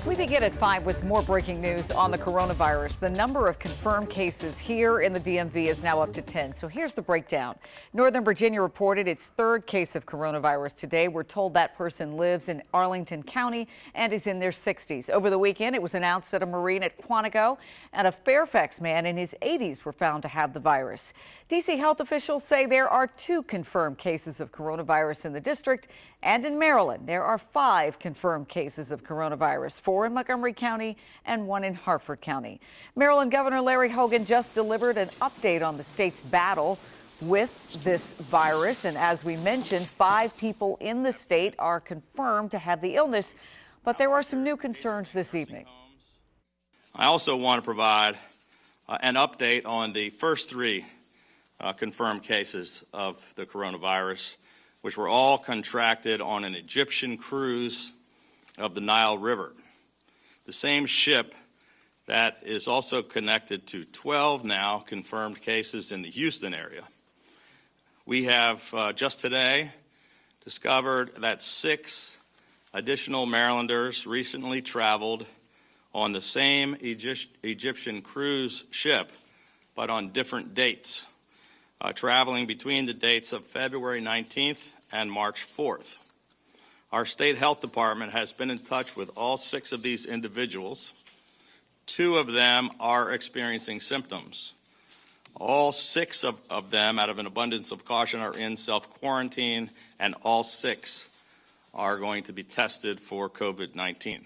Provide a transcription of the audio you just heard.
We begin at 5 with more breaking news on the coronavirus. The number of confirmed cases here in the DMV is now up to 10. So here's the breakdown. Northern Virginia reported its third case of coronavirus today. We're told that person lives in Arlington County and is in their 60s. Over the weekend, it was announced that a Marine at Quantico and a Fairfax man in his 80s were found to have the virus. D.C. health officials say there are 2 confirmed cases of coronavirus in the district. And in Maryland, there are 5 confirmed cases of coronavirus, 4 in Montgomery County and 1 in Harford County. Maryland Governor Larry Hogan just delivered an update on the state's battle with this virus. And as we mentioned, 5 people in the state are confirmed to have the illness. But there are some new concerns this evening. I also want to provide an update on the first 3 confirmed cases of the coronavirus, which were all contracted on an Egyptian cruise of the Nile River. The same ship that is also connected to 12 now confirmed cases in the Houston area. We have just today discovered that 6 additional Marylanders recently traveled on the same Egyptian cruise ship, but on different dates, traveling between the dates of February 19th and March 4th. Our state health department has been in touch with all 6 of these individuals. 2 of them are experiencing symptoms. All 6 of them, out of an abundance of caution, are in self-quarantine, and all 6 are going to be tested for COVID-19.